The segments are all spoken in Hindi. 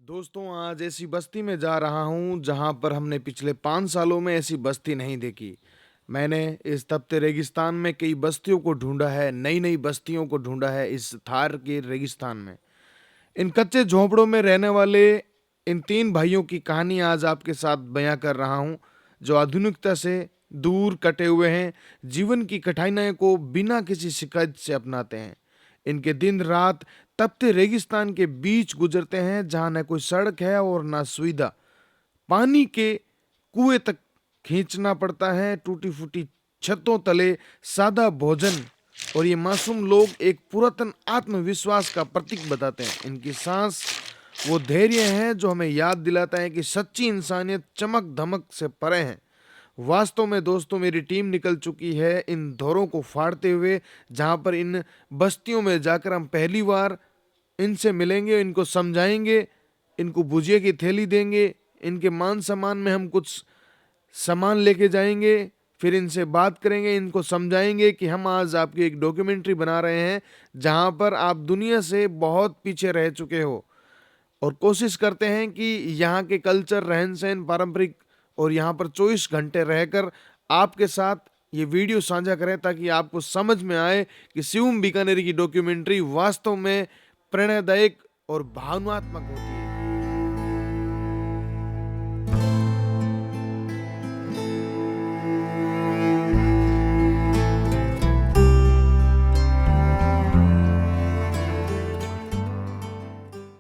दोस्तों, आज ऐसी बस्ती में जा रहा हूँ जहाँ पर हमने पिछले 5 सालों में ऐसी बस्ती नहीं देखी। मैंने इस तपते रेगिस्तान में कई बस्तियों को ढूंढा है, नई नई बस्तियों को ढूंढा है इस थार के रेगिस्तान में। इन कच्चे झोंपड़ों में रहने वाले इन 3 भाइयों की कहानी आज आपके साथ बयां कर रहा हूँ, जो आधुनिकता से दूर कटे हुए हैं, जीवन की कठिनाइयों को बिना किसी शिकायत से अपनाते हैं। इनके दिन रात तपते रेगिस्तान के बीच गुजरते हैं, जहां न कोई सड़क है और ना सुविधा। पानी के कुएं तक खींचना पड़ता है, टूटी फूटी छतों तले सादा भोजन। और ये मासूम लोग एक पुरातन आत्मविश्वास का प्रतीक बताते हैं। इनकी सांस वो धैर्य है जो हमें याद दिलाता है कि सच्ची इंसानियत चमक धमक से परे है। वास्तव में दोस्तों, मेरी टीम निकल चुकी है इन दौरों को फाड़ते हुए, जहां पर इन बस्तियों में जाकर हम पहली बार इनसे मिलेंगे, इनको समझाएंगे, इनको भुजिया की थैली देंगे, इनके मान सम्मान में हम कुछ सामान लेके जाएंगे, फिर इनसे बात करेंगे, इनको समझाएंगे कि हम आज आपकी एक डॉक्यूमेंट्री बना रहे हैं जहां पर आप दुनिया से बहुत पीछे रह चुके हो, और कोशिश करते हैं कि यहाँ के कल्चर, रहन सहन, पारंपरिक और यहाँ पर 24 घंटे रहकर आपके साथ ये वीडियो साझा करें, ताकि आपको समझ में आए कि शिवम बीकानेरी की डॉक्यूमेंट्री वास्तव में प्रेरणादायक और भावनात्मक होती है।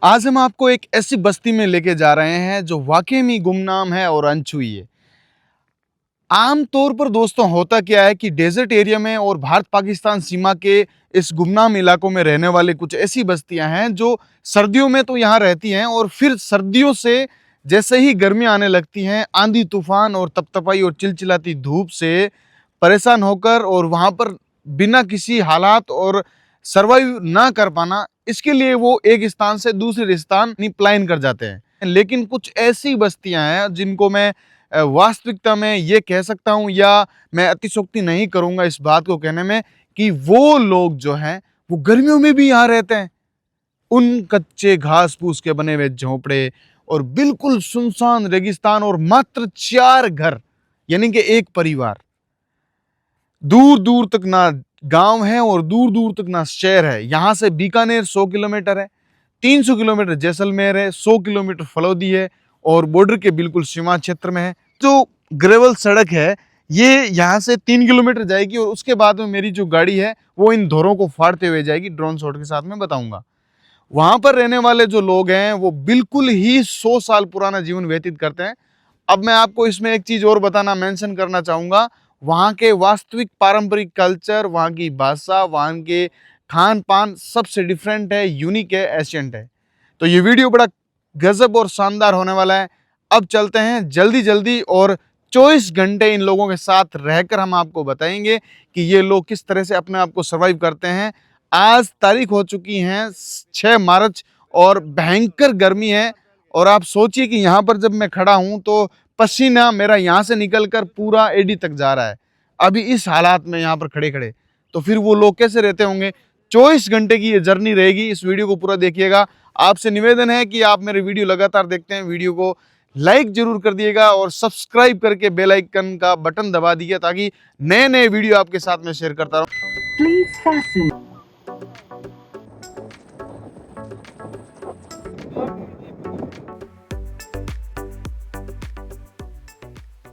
आज हम आपको एक ऐसी बस्ती में लेके जा रहे हैं जो वाकई में गुमनाम है और अनछुई है। आम तौर पर दोस्तों होता क्या है कि डेजर्ट एरिया में और भारत पाकिस्तान सीमा के इस गुमनाम इलाकों में रहने वाले कुछ ऐसी बस्तियां हैं जो सर्दियों में तो यहाँ रहती हैं, और फिर सर्दियों से जैसे ही गर्मी आने लगती हैं, आंधी तूफान और तपतपाई और चिलचिलाती धूप से परेशान होकर और वहां पर बिना किसी हालात और सरवाइव ना कर पाना, इसके लिए वो एक स्थान से दूसरे स्थान प्लान कर जाते हैं। लेकिन कुछ ऐसी बस्तियां हैं जिनको मैं वास्तविकता में ये कह सकता हूं, या मैं अतिशोक्ति नहीं करूंगा इस बात को कहने में, कि वो लोग जो हैं वो गर्मियों में भी यहाँ रहते हैं। उन कच्चे घास फूस के बने हुए झोंपड़े और बिल्कुल सुनसान रेगिस्तान और मात्र 4 घर, यानी कि एक परिवार। दूर दूर तक ना गांव है और दूर दूर तक ना शहर है। यहां से बीकानेर 100 किलोमीटर है, 300 किलोमीटर जैसलमेर है, 100 किलोमीटर फलौदी है और बॉर्डर के बिल्कुल सीमा क्षेत्र में है। जो ग्रेवल सड़क है ये यहाँ से 3 किलोमीटर जाएगी, और उसके बाद में मेरी जो गाड़ी है वो इन धोरों को फाड़ते हुए जाएगी। ड्रोन शॉट के साथ में बताऊंगा। वहां पर रहने वाले जो लोग हैं वो बिल्कुल ही 100 साल पुराना जीवन व्यतीत करते हैं। अब मैं आपको इसमें एक चीज और बताना, मेंशन करना चाहूंगा। वहाँ के वास्तविक पारंपरिक कल्चर, वहाँ की भाषा, वहाँ के खान पान सबसे डिफरेंट है, यूनिक है, एशियंट है। तो ये वीडियो बड़ा गजब और शानदार होने वाला है। अब चलते हैं जल्दी जल्दी, और 24 घंटे इन लोगों के साथ रहकर हम आपको बताएंगे कि ये लोग किस तरह से अपने आप को सर्वाइव करते हैं। आज तारीख हो चुकी है 6 मार्च और भयंकर गर्मी है, और आप सोचिए कि यहाँ पर जब मैं खड़ा हूँ तो पसीना मेरा यहाँ से निकलकर पूरा एडी तक जा रहा है, अभी इस हालात में यहाँ पर खड़े खड़े। तो फिर वो लोग कैसे रहते होंगे। 24 घंटे की ये जर्नी रहेगी, इस वीडियो को पूरा देखिएगा। आपसे निवेदन है कि आप मेरे वीडियो लगातार देखते हैं, वीडियो को लाइक जरूर कर दिएगा और सब्सक्राइब करके बेल आइकन का बटन दबा दीजिए, ताकि नए नए वीडियो आपके साथ में शेयर करता रहूं।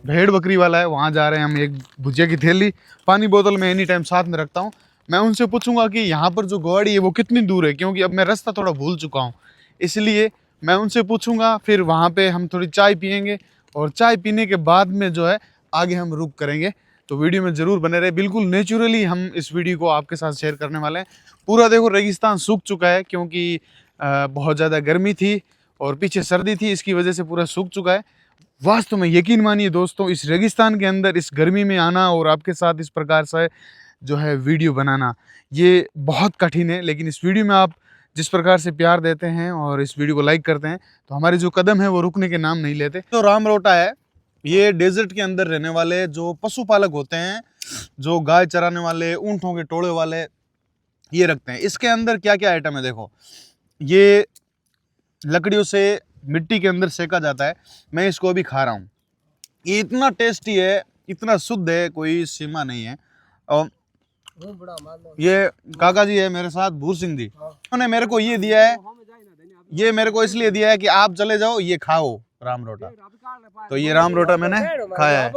भेड़ बकरी वाला है, वहां जा रहे हैं हम। एक भुजिया की थैली, पानी बोतल में एनी टाइम साथ में रखता हूँ। मैं उनसे पूछूंगा कि यहाँ पर जो गाड़ी है वो कितनी दूर है, क्योंकि अब मैं रास्ता थोड़ा भूल चुका हूँ, इसलिए मैं उनसे पूछूंगा। फिर वहाँ पे हम थोड़ी चाय पियेंगे, और चाय पीने के बाद में जो है आगे हम रुक करेंगे। तो वीडियो में ज़रूर बने रहे। बिल्कुल नेचुरली हम इस वीडियो को आपके साथ शेयर करने वाले हैं। पूरा देखो रेगिस्तान सूख चुका है, क्योंकि बहुत ज़्यादा गर्मी थी और पीछे सर्दी थी, इसकी वजह से पूरा सूख चुका है। वास्तव में यकीन मानिए दोस्तों, इस रेगिस्तान के अंदर इस गर्मी में आना और आपके साथ इस प्रकार से जो है वीडियो बनाना, ये बहुत कठिन है। लेकिन इस वीडियो में आप जिस प्रकार से प्यार देते हैं और इस वीडियो को लाइक करते हैं, तो हमारे जो कदम है वो रुकने के नाम नहीं लेते। तो राम रोटा है, ये डेजर्ट के अंदर रहने वाले जो पशुपालक होते हैं, जो गाय चराने वाले, ऊँटों के टोले वाले, ये रखते हैं। इसके अंदर क्या क्या आइटम है देखो। ये लकड़ियों से मिट्टी के अंदर सेका जाता है। मैं इसको अभी खा रहा हूँ। ये इतना टेस्टी है, इतना शुद्ध है, कोई सीमा नहीं है। और ये काका जी है मेरे साथ, भूर सिंह जी, उन्होंने मेरे को ये दिया है, ये मेरे को इसलिए दिया है कि आप चले जाओ, ये खाओ राम रोटा। तो ये राम रोटा मैंने खाया है।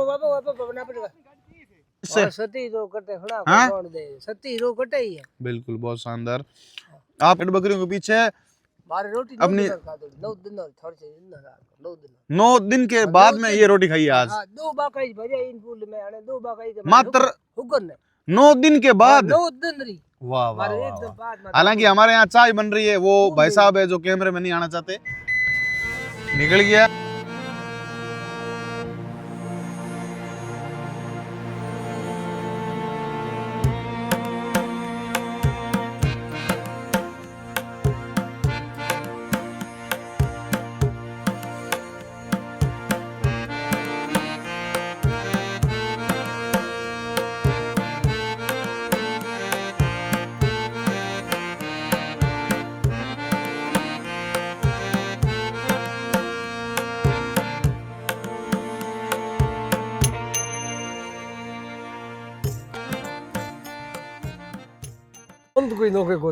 इससे हाँ? बिल्कुल, बहुत शानदार। आप बकरियों के पीछे अपनी 9 दिन के बाद में ये रोटी खाई आज, मात्र 9 दिन के बाद। वाह वाह वाह। हालांकि हमारे यहाँ चाय बन रही है, वो भाई साहब है जो कैमरे में नहीं आना चाहते, निकल गया।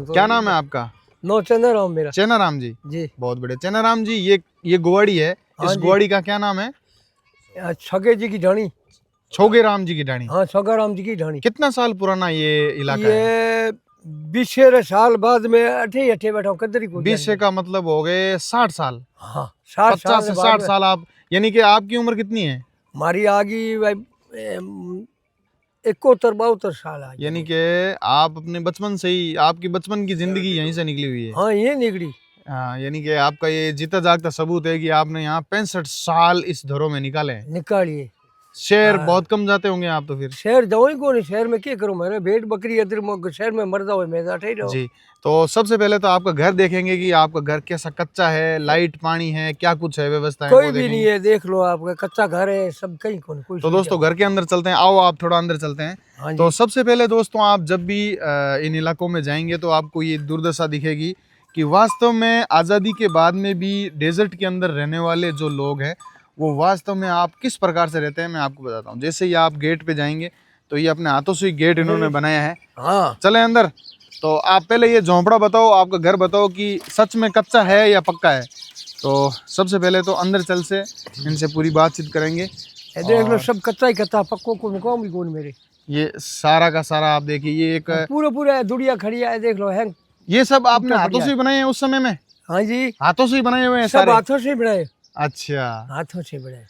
क्या नाम है आपका? नो चंद्रराम मेरा चेनाराम जी। जी। बहुत बढ़िया चेनाराम जी। ये गुवाड़ी है, हाँ इस जी। गुवाड़ी का क्या नाम है? छगे जी की ढाणी। छोगे राम जी की ढाणी। हाँ, छगा राम जी की ढाणी। कितना साल पुराना ये इलाका है? ये 20 साल बाद में अठे अठे बैठा कदरी को 20 से का मतलब हो गए 60 साल। हाँ, 60 50 से 60 साल आप, यानी कि आपकी उम्र कितनी है? हमारी आगी 71-72 साल आ। यानी कि आप अपने बचपन से ही, आपकी बचपन की जिंदगी यहीं से निकली हुई है। हाँ, ये निकली। हाँ, यानी कि आपका ये जीता जागता सबूत है कि आपने यहाँ 65 साल इस धरों में निकाले हैं। निकालिए। शहर बहुत कम जाते होंगे आप तो फिर? शहर जाओ ही कौन, शहर में क्या करूँ, मेरे भेड़ बकरी अदर शहर में मर जाओ, मैं जाते ही रहो। जी। तो सबसे पहले तो आपका घर देखेंगे कि आपका घर कैसा कच्चा है, लाइट पानी है, क्या कुछ है व्यवस्था है, कोई भी नहीं है, देख लो आपका कच्चा घर है, सब कहीं कौन कोई। तो दोस्तों घर के अंदर चलते हैं, आओ आप थोड़ा अंदर चलते हैं। हाँ तो सबसे पहले दोस्तों आप जब भी इन इलाकों में जाएंगे तो आपको ये दुर्दशा दिखेगी कि वास्तव में आज़ादी के बाद में भी डेजर्ट के अंदर रहने वाले जो लोग हैं वो वास्तव में आप किस प्रकार से रहते हैं मैं आपको बताता हूँ। जैसे ही आप गेट पे जाएंगे तो ये अपने हाथों से ही गेट इन्होंने बनाया है। हाँ, चले अंदर। तो आप पहले ये झोंपड़ा बताओ, आपका घर बताओ कि सच में कच्चा है या पक्का है। तो सबसे पहले तो अंदर चल से इनसे पूरी बातचीत करेंगे। ये देख लो सब कच्चा ही कच्चा, पक्को को मुकाम भी कौन मेरे। ये सारा का सारा आप देखिए, ये एक पूरा दुनिया खड़ी है, देख लो है। ये सब आपने हाथों से ही बनाए हैं उस समय में? हाँ जी, हाथों से ही बनाए हुए हैं सब सारे? हाथों से बनाए। अच्छा, हाथों से बनाए।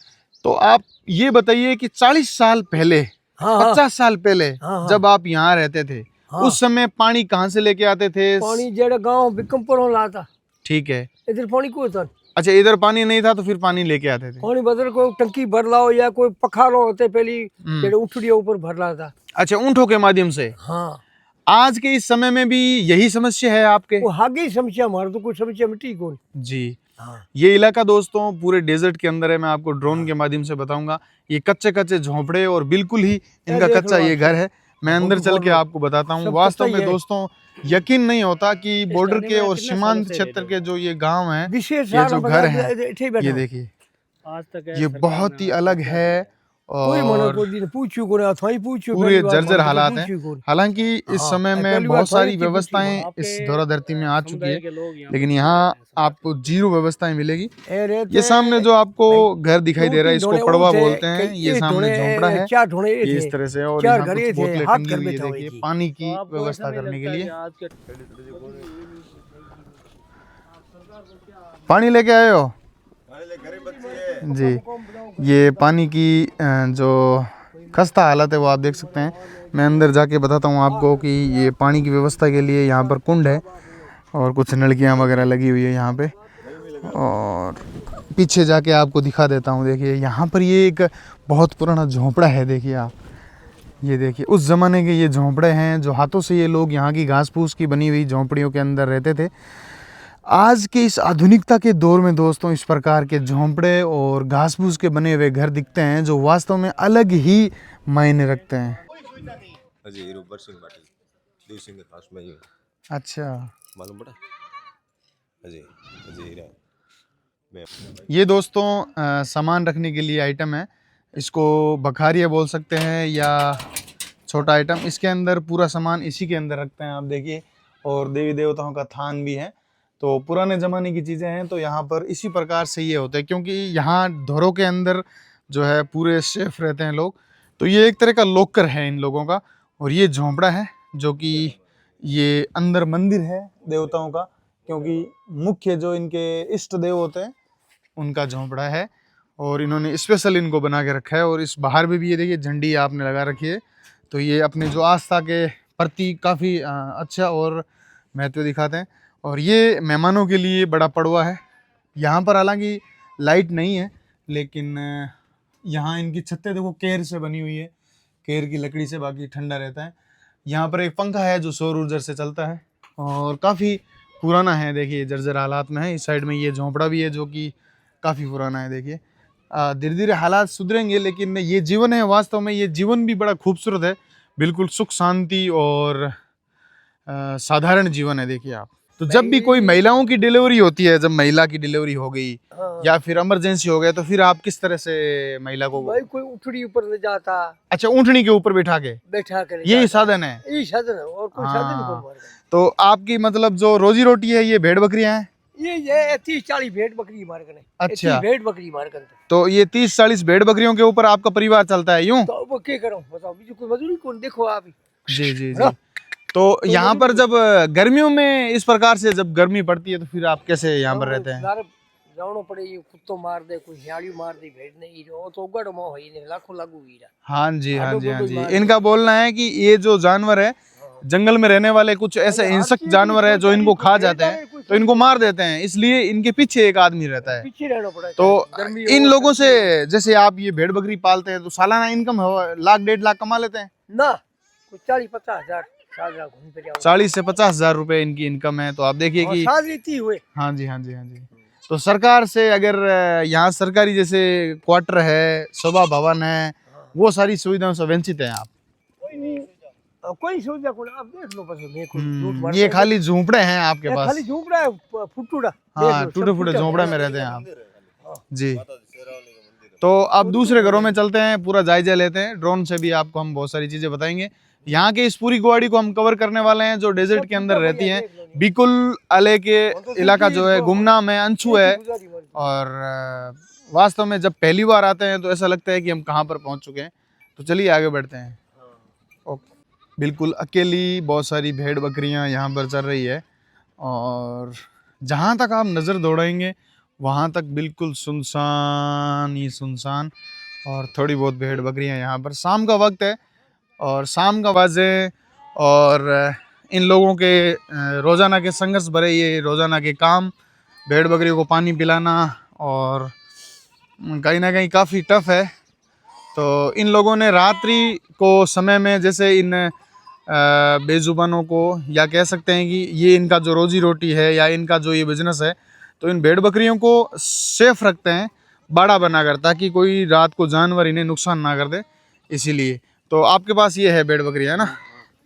तो आप ये बताइए कि 40 साल पहले, हाँ, 50 साल पहले हाँ, जब आप यहाँ रहते थे, हाँ। उस समय पानी कहाँ से लेके आते थे? पानी जेड़ा गांव बिकमपुरों लाता। ठीक है। इधर पानी को था। अच्छा, इधर पानी नहीं था तो फिर पानी लेके आते थे? पानी बदल कोई टंकी भर लाओ या कोई पखारो होते पहली जेड़ा उठड़िया ऊपर भर लाता। अच्छा, ऊँटों के माध्यम से। हाँ, आज के इस समय में भी यही समस्या है आपके? वो आगे समस्या, हमारे तो कोई समस्या मिट्टी कौन। जी। हाँ। ये इलाका दोस्तों पूरे डेजर्ट के अंदर है, मैं आपको ड्रोन के माध्यम से बताऊंगा। ये कच्चे कच्चे झोंपड़े और बिल्कुल ही इनका कच्चा ये घर है। मैं अंदर चल के आपको बताता हूँ। वास्तव में दोस्तों यकीन नहीं होता कि बॉर्डर के और सीमांत क्षेत्र के जो ये गांव हैं, ये जो घर हैं, ये देखिए ये बहुत ही अलग है और पूरे जर्जर हालात हैं। हालांकि इस समय में बहुत सारी व्यवस्थाएं इस धरा धरती में आ चुकी है, लेकिन यहाँ आपको जीरो व्यवस्थाएं मिलेगी। ये सामने जो आपको घर दिखाई दे रहा है इसको पड़वा बोलते हैं। ये सामने झोंपड़ा है, ये इस तरह से, और यहाँ कुछ बोतलें टंगी हुई है, देखिए पानी की व्यवस्था करने के लिए। पानी लेके आए हो जी। ये पानी की जो खस्ता हालत है वो आप देख सकते हैं। मैं अंदर जाके बताता हूँ आपको कि ये पानी की व्यवस्था के लिए यहाँ पर कुंड है और कुछ नलकियाँ वगैरह लगी हुई है यहाँ पे, और पीछे जाके आपको दिखा देता हूँ। देखिए यहाँ पर ये एक बहुत पुराना झोंपड़ा है। देखिए आप, ये देखिए उस ज़माने के ये झोंपड़े हैं जो हाथों से ये लोग यहाँ की घास फूस की बनी हुई झोंपड़ियों के अंदर रहते थे। आज के इस आधुनिकता के दौर में दोस्तों इस प्रकार के झोंपड़े और घास फूस के बने हुए घर दिखते हैं जो वास्तव में अलग ही मायने रखते हैं। अच्छा, मालूम पड़ा? अजय, अजय हीरा, ये दोस्तों सामान रखने के लिए आइटम है, इसको बखारिया बोल सकते हैं या छोटा आइटम। इसके अंदर पूरा सामान इसी के अंदर रखते हैं आप देखिए, और देवी देवताओं का थान भी है। तो पुराने ज़माने की चीज़ें हैं, तो यहाँ पर इसी प्रकार से ये होता है, क्योंकि यहाँ धरों के अंदर जो है पूरे शेफ रहते हैं लोग। तो ये एक तरह का लॉकर है इन लोगों का। और ये झोंपड़ा है जो कि ये अंदर मंदिर है देवताओं का, क्योंकि मुख्य जो इनके इष्ट देव होते हैं उनका झोंपड़ा है, और इन्होंने स्पेशल इनको बना के रखा है। और इस बाहर में भी ये देखिए झंडी आपने लगा रखी है, तो ये अपने जो आस्था के प्रति काफ़ी अच्छा और महत्व दिखाते हैं। और ये मेहमानों के लिए बड़ा पड़वा है। यहाँ पर हालांकि लाइट नहीं है, लेकिन यहाँ इनकी छतें देखो केर से बनी हुई है, केर की लकड़ी से, बाकी ठंडा रहता है। यहाँ पर एक पंखा है जो सौर ऊर्जा से चलता है, और काफ़ी पुराना है, देखिए जर्जर हालात में है। इस साइड में ये झोंपड़ा भी है जो कि काफ़ी पुराना है। देखिए धीरे धीरे हालात सुधरेंगे, लेकिन ये जीवन है, वास्तव में ये जीवन भी बड़ा खूबसूरत है, बिल्कुल सुख शांति और साधारण जीवन है। देखिए आप, तो जब भी कोई महिलाओं की डिलीवरी होती है, जब महिला की डिलीवरी हो गई या फिर इमरजेंसी हो गया, तो फिर आप किस तरह से महिला को? भाई कोई उठड़ी ऊपर ले जाता। अच्छा, ऊँटनी के ऊपर बैठा कर यही साधन है? यही साधन है, और कोई साधन नहीं। हाँ, तो आपकी मतलब जो रोजी रोटी है ये भेड़ बकरियां हैं? ये 30-40 भेड़ बकरी मार कर। अच्छा, भेड़ बकरी मार कर। तो ये 30-40 भेड़ बकरियों के ऊपर आपका परिवार चलता है यूं? तो वो क्या करूं बताओ, बीजू कोई मजदूरी कौन, देखो आप। जी जी जी। तो यहाँ पर जब गर्मियों में इस प्रकार से जब गर्मी पड़ती है, तो फिर आप कैसे यहाँ पर रहते हैं? जानो पड़े, ये कुत्तो मार दे, कोई हियाड़ी मार दे, भेड़ नहीं वो तो उगड़ मोह ही नहीं, लाखों लागू हीरा। हाँ जी हाँ जी हाँ जी। इनका बोलना है कि ये जो जानवर है, जंगल में रहने वाले कुछ ऐसे हिंसक जानवर है जो इनको खा जाते हैं, तो इनको मार देते हैं, इसलिए इनके पीछे एक आदमी रहता है। पीछे रहना पड़ा। तो इन लोगों से, जैसे आप ये भेड़ बकरी पालते हैं, तो सालाना इनकम 1,00,000-1.5 लाख कमा लेते हैं ना? कुछ 40-50 हजार 40 से 50 हजार रुपए इनकी इनकम है। तो आप देखिए कि हुए। हाँ जी हाँ जी हाँ जी। तो सरकार से अगर यहाँ सरकारी जैसे क्वार्टर है, सभा भवन है, वो सारी सुविधाओं से वंचित हैं आप? कोई सुविधा को आप देख लो, बस ये खाली झोंपड़े हैं आपके पास? खाली झोंपड़ा है, फुटूड़ा। हाँ, टूटे फूटे झोंपड़े में रहते हैं आप जी। तो अब दूसरे घरों में चलते हैं, पूरा जायजा लेते हैं। ड्रोन से भी आपको हम बहुत सारी चीजें बताएंगे। यहाँ के इस पूरी गुवाड़ी को हम कवर करने वाले हैं जो डेजर्ट के अंदर रहती है। बिकुल अले के इलाका जो है गुमनाम है, अंशु है, और वास्तव में जब पहली बार आते हैं तो ऐसा लगता है कि हम कहाँ पर पहुँच चुके हैं। तो चलिए आगे बढ़ते हैं। ओके, बिल्कुल अकेली बहुत सारी भेड़ बकरियाँ यहाँ पर चल रही है, और जहाँ तक आप नज़र दौड़ाएंगे वहाँ तक बिल्कुल सुनसान ही सुनसान, और थोड़ी बहुत भेड़ बकरियाँ यहाँ पर। शाम का वक्त है और शाम का आवाज़ें, और इन लोगों के रोज़ाना के संघर्ष भरे ये रोज़ाना के काम, भेड़ बकरियों को पानी पिलाना, और कहीं ना कहीं काफ़ी टफ है। तो इन लोगों ने रात्रि को समय में, जैसे इन बेजुबानों को, या कह सकते हैं कि ये इनका जो रोजी रोटी है या इनका जो ये बिजनेस है, तो इन भेड़ बकरियों को सेफ रखते हैं बाड़ा बनाकर, ताकि कोई रात को जानवर इन्हें नुकसान ना कर दे, इसीलिए। तो आपके पास ये है भेड़ बकरी है ना,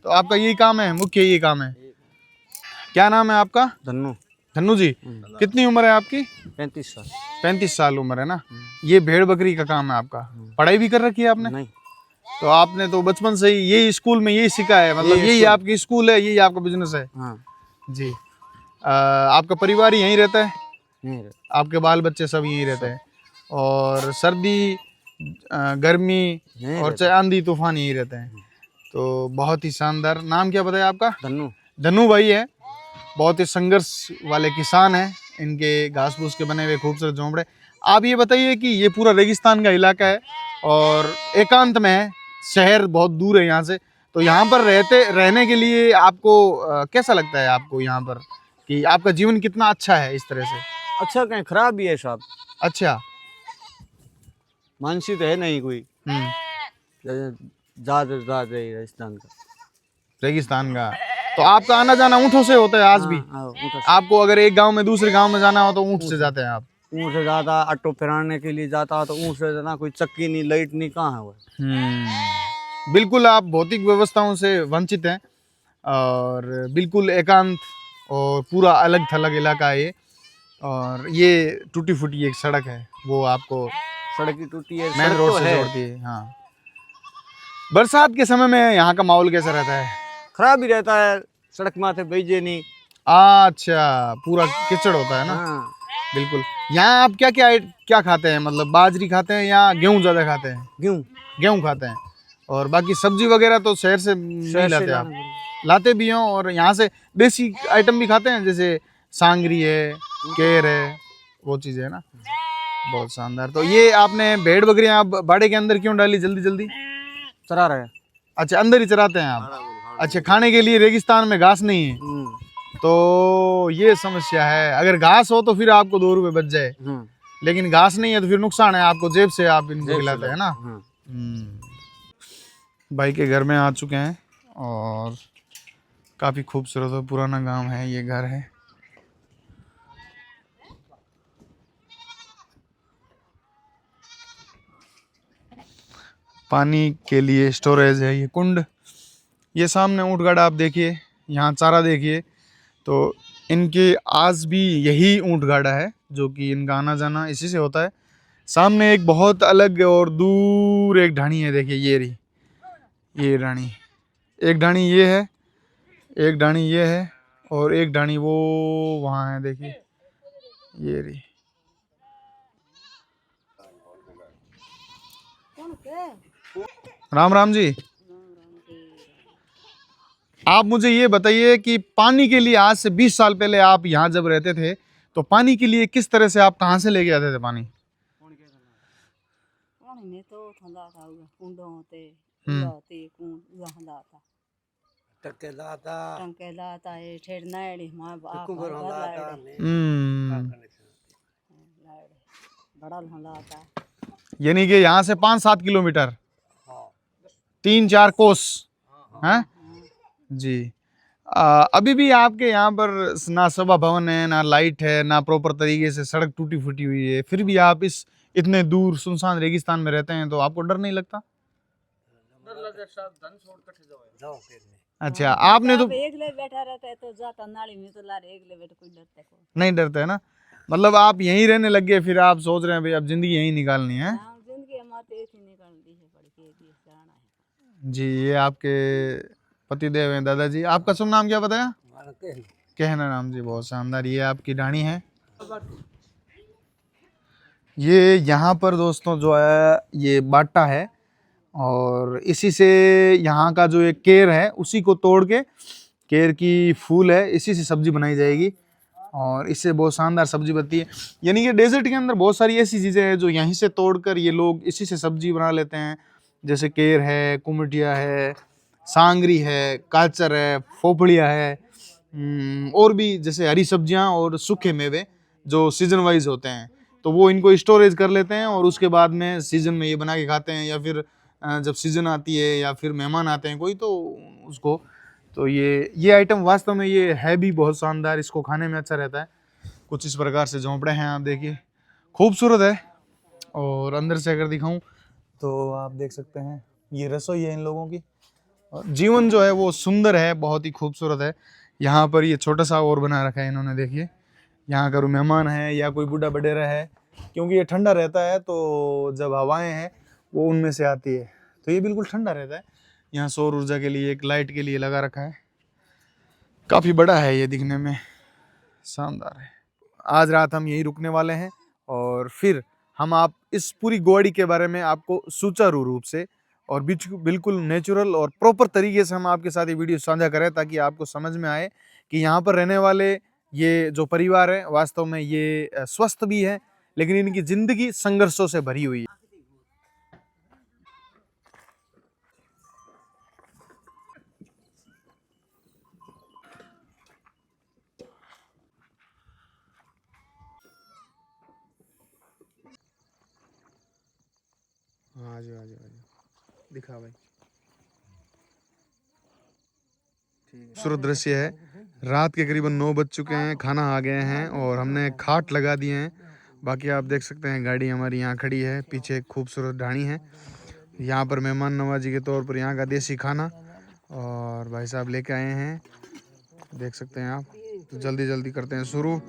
तो आपका यही काम है, मुख्य यही काम है। क्या नाम है आपका? धन्नू। धन्नू जी, कितनी उम्र है आपकी? 35 साल। 35 साल उम्र है ना। ये भेड़ बकरी का काम है आपका? पढ़ाई भी कर रखी है आपने? नहीं। तो आपने तो बचपन से ही यही स्कूल में यही सीखा है, मतलब यही आपकी स्कूल है, यही आपका बिजनेस है? हाँ जी। आपका परिवार यहीं रहता है? नहीं। आपके बाल बच्चे सब यहीं रहते हैं, और सर्दी गर्मी और चाहे आंधी तूफान यहीं रहते हैं? तो बहुत ही शानदार। नाम क्या बताया आपका? धन्नू। धन्नू भाई है, बहुत ही संघर्ष वाले किसान हैं। इनके घास फूस के बने हुए खूबसूरत झोंपड़े। आप ये बताइए कि ये पूरा रेगिस्तान का इलाका है और एकांत में है, शहर बहुत दूर है यहाँ से, तो यहाँ पर रहने के लिए आपको कैसा लगता है आपको यहाँ पर, कि आपका जीवन कितना अच्छा है इस तरह से? अच्छा कहीं खराब भी है साहब। अच्छा, मानसी तो है नहीं कोई, ज्यादा राजस्थान का, रेगिस्तान का। तो आपका आना जाना ऊँटों से होता है आज भी? आपको अगर एक गांव में दूसरे गांव में जाना हो तो ऊँट से जाते हैं आप? ऊँट से जाता, ऑटो फिराने के लिए जाता तो ऊँट से जाना, कोई चक्की नहीं, लाइट नहीं, कहाँ है वो। बिल्कुल आप भौतिक व्यवस्थाओं से वंचित हैं, और बिल्कुल एकांत और पूरा अलग थलग इलाका है ये। और ये टूटी फूटी एक सड़क है, वो आपको सड़क की टूटी है, मेन सड़क रोड तो से है। जोड़ती है। हाँ, बरसात के समय में यहाँ का माहौल कैसा रहता है? खराब ही रहता है, सड़क माथे बैजे नहीं। अच्छा, पूरा कीचड़ होता है ना। हाँ, बिल्कुल। यहाँ आप क्या क्या क्या खाते हैं, मतलब बाजरी खाते हैं या गेहूं ज्यादा खाते हैं? क्यों? गेहूं खाते हैं। और बाकी सब्जी वगैरह तो शहर से नहीं शहर से लाते आप? लाना पड़ेगा। लाते भी हो, और यहाँ से देसी आइटम भी खाते हैं, जैसे सांगरी है, केर है, वो चीज़ें है ना। बहुत शानदार। तो ये आपने भेड़ बकरियां आप बाड़े के अंदर क्यों डाली जल्दी जल्दी? चरा रहा है। अच्छा, अंदर ही चराते हैं आप? अच्छा, खाने के लिए रेगिस्तान में घास नहीं है, तो ये समस्या है। अगर घास हो तो फिर आपको 2 रुपए बच जाए, लेकिन घास नहीं है तो फिर नुकसान है आपको, जेब से आप इनको खिलाते हैं ना। भाई के घर में आ चुके हैं और काफ़ी खूबसूरत और पुराना गांव है, ये घर है। पानी के लिए स्टोरेज है, ये कुंड। ये सामने ऊँट गाड़ा आप देखिए, यहाँ चारा देखिए, तो इनके आज भी यही ऊँट गाड़ा है, जो कि इनका आना जाना इसी से होता है। सामने एक बहुत अलग और दूर एक ढाणी है, देखिए ये रही, ये ढाणी। एक ढाणी ये है, एक ढाणी ये है, और एक ढाणी वो वहाँ है, देखिए ये रही। राम राम जी। आप मुझे ये बताइए कि पानी के लिए आज से 20 साल पहले आप यहाँ जब रहते थे, तो पानी के लिए किस तरह से आप कहाँ से लेके आते थे पानी? पानी में तो ठंडा था, कुंडों होते हम्म। होते कुंड ठंडा था, टंके लाता है, ठेरना है मां बाप बड़ा ठंडा आता है। यानी कि यहाँ से 5-7 किलोमीटर, 3-4 कोस हैं जी। अभी भी आपके यहाँ पर ना सभा भवन है, ना लाइट है, ना प्रॉपर तरीके से सड़क टूटी फूटी हुई है, फिर भी आप इस इतने दूर सुनसान रेगिस्तान में रहते हैं, तो आपको डर नहीं लगता? अच्छा, आपने तो एक ले बैठा रहता है तो जाता नाली में तो लारे एक ले बैठ कोई डरता है नहीं डरते है ना, मतलब आप यहीं रहने लग गए, फिर आप सोच रहे हैं भाई अब जिंदगी यहीं निकालनी है। जिंदगी हमारे एक ही निकालती है, पड़ के एक ही जाना है जी। ये आपके पतिदेव हैं दादाजी। आपका शुभ नाम क्या बताया? कहना नाम जी, बहुत शानदार। ये आपकी ढाणी है। ये यहाँ पर दोस्तों जो है ये बाटा है, और इसी से यहाँ का जो एक केर है उसी को तोड़ के, केर की फूल है, इसी से सब्जी बनाई जाएगी, और इससे बहुत शानदार सब्जी बनती है। यानी कि डेजर्ट के अंदर बहुत सारी ऐसी चीज़ें हैं जो यहीं से तोड़कर ये लोग इसी से सब्जी बना लेते हैं, जैसे केर है, कुमटिया है, सांगरी है, काचर है, फोफड़िया है, और भी जैसे हरी सब्जियां और सूखे मेवे जो सीजन वाइज होते हैं, तो वो इनको स्टोरेज कर लेते हैं और उसके बाद में सीजन में ये बना के खाते हैं, या फिर जब सीजन आती है या फिर मेहमान आते हैं कोई तो उसको। तो ये आइटम वास्तव में ये है भी बहुत शानदार, इसको खाने में अच्छा रहता है। कुछ इस प्रकार से झोंपड़े हैं, आप देखिए खूबसूरत है। और अंदर से अगर दिखाऊं तो आप देख सकते हैं ये रसोई है इन लोगों की, और जीवन जो है वो सुंदर है, बहुत ही खूबसूरत है। यहाँ पर ये छोटा सा और बना रखा है इन्होंने, देखिए यहाँ अगर मेहमान है या कोई बूढ़ा बडेरा है, क्योंकि ये ठंडा रहता है तो जब हवाएं हैं वो उनमें से आती है, तो ये बिल्कुल ठंडा रहता है। यहाँ सौर ऊर्जा के लिए एक लाइट के लिए लगा रखा है, काफ़ी बड़ा है ये, दिखने में शानदार है। आज रात हम यहीं रुकने वाले हैं, और फिर हम आप इस पूरी गोवाड़ी के बारे में आपको सुचारू रूप से और बिल्कुल नेचुरल और प्रॉपर तरीके से हम आपके साथ ये वीडियो साझा करें, ताकि आपको समझ में आए कि यहाँ पर रहने वाले ये जो परिवार है वास्तव में ये स्वस्थ भी है, लेकिन इनकी ज़िंदगी संघर्षों से भरी हुई है। हाँ जी, हाँ जी, हाँ जी, दिखा भाई। खूबसूरत दृश्य है। रात के करीबन 9 बज चुके हैं, खाना आ गए हैं और हमने खाट लगा दिए हैं। बाकी आप देख सकते हैं गाड़ी हमारी यहाँ खड़ी है, पीछे एक खूबसूरत ढाणी है। यहाँ पर मेहमान नवाजी के तौर पर यहाँ का देसी खाना और भाई साहब लेके आए हैं, देख सकते हैं आप। तो जल्दी जल्दी करते हैं शुरू,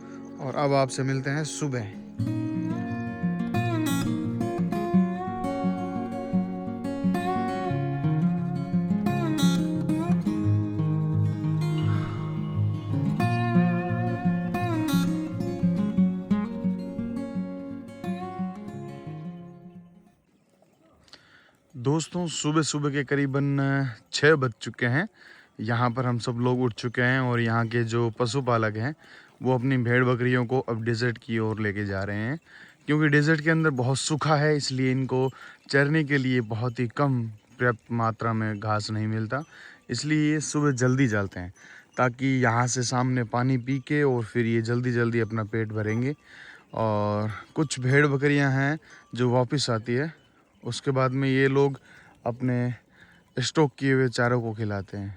और अब आपसे मिलते हैं सुबह। दोस्तों सुबह सुबह के करीबन 6 बज चुके हैं। यहाँ पर हम सब लोग उठ चुके हैं और यहाँ के जो पशुपालक हैं वो अपनी भेड़ बकरियों को अब डेजर्ट की ओर लेके जा रहे हैं, क्योंकि डेजर्ट के अंदर बहुत सूखा है, इसलिए इनको चरने के लिए बहुत ही कम पर्याप्त मात्रा में घास नहीं मिलता। इसलिए ये सुबह जल्दी चलते हैं ताकि यहाँ से सामने पानी पी के और फिर ये जल्दी जल्दी अपना पेट भरेंगे। और कुछ भेड़ बकरियाँ हैं जो वापस आती है, उसके बाद में ये लोग अपने स्टॉक किए हुए चारों को खिलाते हैं।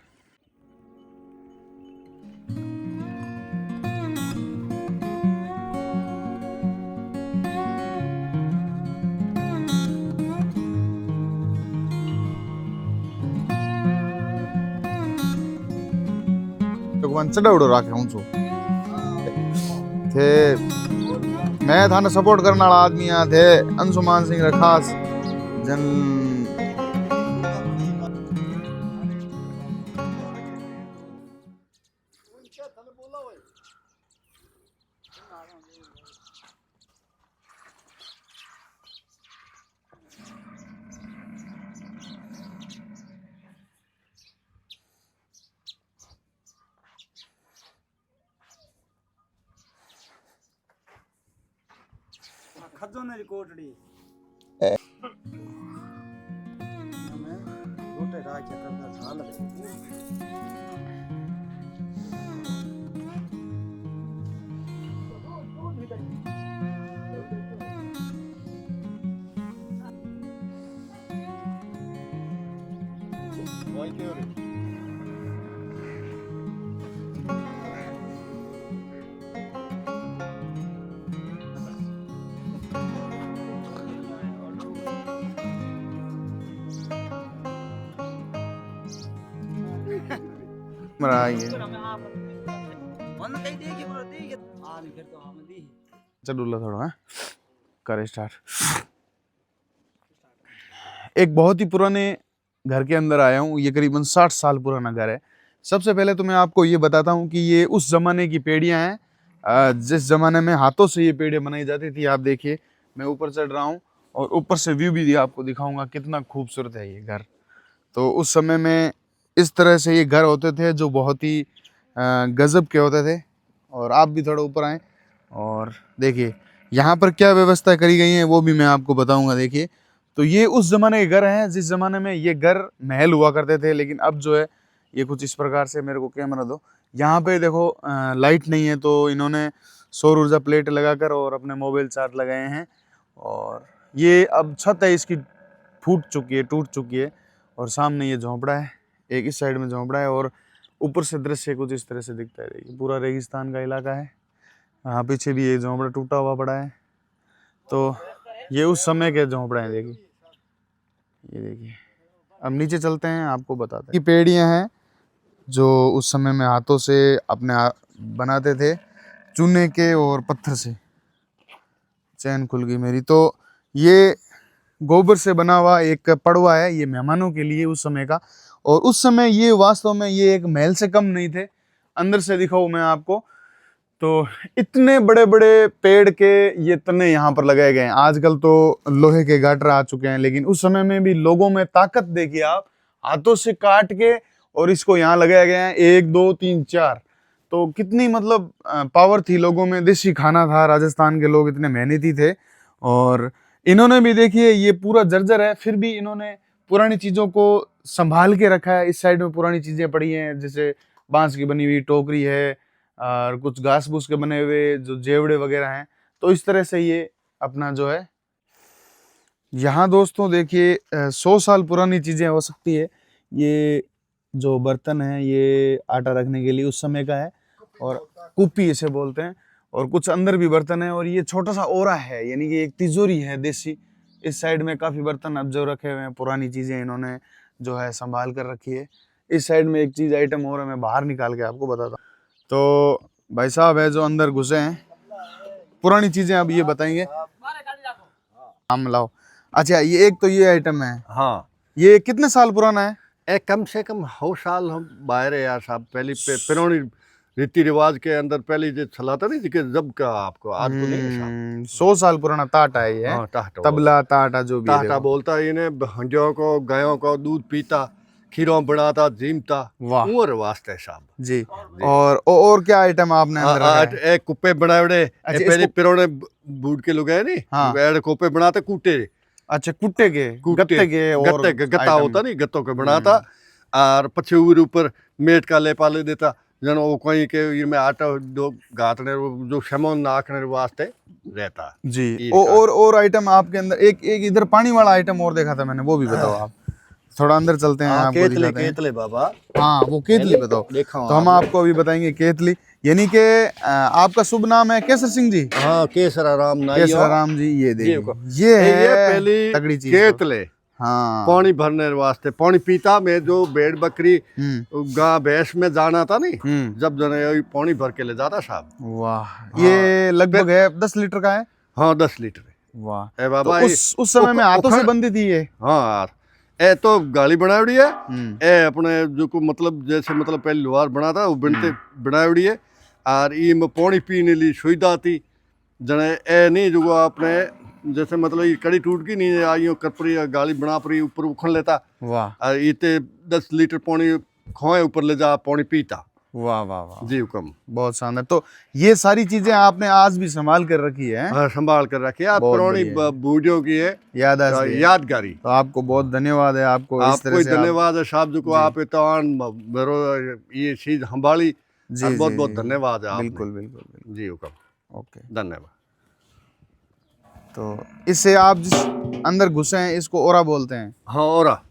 चढ़ावड़ो राखे हूँ छू थे मैं थाने सपोर्ट करने वाला आदमी आ थे अंशुमान सिंह रखास जन खजोने कोटड़ी चलो थोड़ा करे स्टार्ट। एक बहुत ही पुराने घर के अंदर आया हूँ। ये करीबन 60 साल पुराना घर है। सबसे पहले तो मैं आपको ये बताता हूँ कि ये उस जमाने की पेड़ियाँ हैं जिस जमाने में हाथों से ये पेड़ियाँ बनाई जाती थी। आप देखिए मैं ऊपर चढ़ रहा हूँ और ऊपर से व्यू भी आपको दिखाऊंगा कितना खूबसूरत है ये घर। तो उस समय में इस तरह से ये घर होते थे जो बहुत ही गजब के होते थे। और आप भी थोड़ा ऊपर आएँ और देखिए यहाँ पर क्या व्यवस्था करी गई है वो भी मैं आपको बताऊंगा। देखिए तो ये उस ज़माने के घर हैं जिस ज़माने में ये घर महल हुआ करते थे, लेकिन अब जो है ये कुछ इस प्रकार से। मेरे को कैमरा दो। यहाँ पे देखो लाइट नहीं है तो इन्होंने सौर ऊर्जा प्लेट लगाकर और अपने मोबाइल चार्ज लगाए हैं। और ये अब छत है इसकी फूट चुकी है, टूट चुकी है। और सामने ये झोंपड़ा है, एक इस साइड में झोंपड़ा है और ऊपर से दृश्य कुछ इस तरह से दिखता है। देखिए पूरा रेगिस्तान का इलाका है। हाँ पीछे भी ये झोंपड़ा टूटा हुआ पड़ा है। तो ये उस समय के झोंपड़े हैं। देखिए ये देखिए। अब नीचे चलते हैं, आपको बताते हैं। ये पेड़ियाँ हैं जो उस समय में हाथों से अपने बनाते थे, चूने के और पत्थर से। चैन खुल गई मेरी। तो ये गोबर से बना हुआ एक पड़वा है, ये मेहमानों के लिए उस समय का। और उस समय ये वास्तव में ये एक महल से कम नहीं थे। अंदर से दिखाऊं मैं आपको तो इतने बड़े बड़े पेड़ के ये तने यहाँ पर लगाए गए हैं। आजकल तो लोहे के गाटर आ चुके हैं, लेकिन उस समय में भी लोगों में ताकत देखिए आप, हाथों से काट के और इसको यहाँ लगाया गया है। 1 2 3 4 तो कितनी मतलब पावर थी लोगों में। देसी खाना था, राजस्थान के लोग इतने मेहनती थे। और इन्होंने भी देखिए ये पूरा जर्जर है, फिर भी इन्होंने पुरानी चीज़ों को संभाल के रखा है। इस साइड में पुरानी चीज़ें पड़ी हैं, जैसे बांस की बनी हुई टोकरी है और कुछ घास फूस के बने हुए जो जेवड़े वगैरह हैं। तो इस तरह से ये अपना जो है यहाँ दोस्तों देखिए 100 साल पुरानी चीज़ें हो सकती है। ये जो बर्तन है ये आटा रखने के लिए उस समय का है और कुप्पी इसे बोलते हैं। और कुछ अंदर भी बर्तन है और ये छोटा सा ओरा है, यानी कि एक तिजोरी है देसी। इस साइड में काफ़ी बर्तन अब जो रखे हुए हैं, पुरानी चीज़ें इन्होंने जो है संभाल कर रखी है। इस साइड में एक चीज़ आइटम और है, मैं बाहर निकाल के आपको बताता हूँ। तो भाई साहब है जो अंदर घुसे हैं पुरानी चीजें अब ये बताएंगे। आम लाओ। अच्छा, ये एक तो ये आइटम है, हाँ, ये कितने साल पुराना है? ए कम से कम 100 साल हम बाहर है यार साहब। पहले पुरानी रीति रिवाज के अंदर पहले जो चला था नहीं कि जब का आपको आज तो नहीं है साहब। 100 साल पुराना टाटा है ये। हाँ, टाटा तबला टाटा जो भी है, टाटा देखो। बोलता है इन्हें। हंडियों को गायों को दूध पीता, खीरों बनाता, जीमता। वाह। और वास्ते साहब जी। और क्या आइटम आपने अंदर रखा है? एक कुप्पे बनाए अच्छा, पहले इसको- पुराने बूढ़ के लोग है नहीं, हाँ। ऐड कुप्पे बनाते कूटे अच्छा, कुट्टे के, गत्ते के, और गत्ते के गत्ता आइटम। होता नहीं, गत्तों के बनाता और पछे ऊपर मेट का लेपा ले देता जन वो कोई के ये में आटा दो गातने जो शमोन नाखने वास्ते रहता। जी। ये और आइटम आपके अंदर एक एक इधर पानी वाला आइटम और देखा था मैंने, वो भी बताओ आप। थोड़ा अंदर चलते हैं, आपको केतले दिखाते हैं। केतले बाबा। हाँ, वो केतली बताओ। देखा तो हम आपको अभी बताएंगे केतली, यानी कि आपका शुभ नाम है केसर सिंह जी। हाँ, केसरा राम नाई केसर राम जी, ये देखिए, देखो। ये है पहली तगड़ी चीज। केतले हाँ। पानी भरने वास्ते पानी पीता में जो भेड़ बकरी हम्म। गाय भैंस में जाना था नहीं, हम्म। जब जने पानी भर के ले जाता साहब। वाह, ये लगभग है 10 लीटर का है। हाँ, 10 लीटर। वाह। ए बाबा, तो उस समय में हाथों से बंदी थी ये। हाँ यार, ए तो गाली बनावड़ी है। हम्म। ए अपने जो को मतलब जैसे मतलब पहले लोहार बना था वो बनते बनावड़ी है। और ये में पानी पीने ली सुविधा थी जने ए नहीं जो आपने जैसे मतलब ये कड़ी टूट की नहीं आइयो कपड़ी गाली बना पड़ी ऊपर उखड़ लेता। वाह और इतने 10 लीटर पानी खोए ऊपर ले जा पानी पीता। वाह वाह वाह, जी हुक्म। बहुत शानदार। तो ये सारी चीजें आपने आज भी संभाल कर रखी है? हाँ, संभाल कर रखी है। बहुत पुरानी बढ़िया है। बूढ़ियों की है यादगारी। तो आपको बहुत धन्यवाद है, आपको इस तरह आपको से धन्यवाद है साहब जो को आप इतान मेरो ये चीज संभाली। जी, बहुत जी, बहुत जी, धन्यवाद है आपने। बिल्कुल बिल्कुल बिल्कुल। जी हुक्म, ओके। धन्यवाद। तो इससे आप जिस अंदर घुसे हैं इसको ओरा बोलते हैं। हाँ,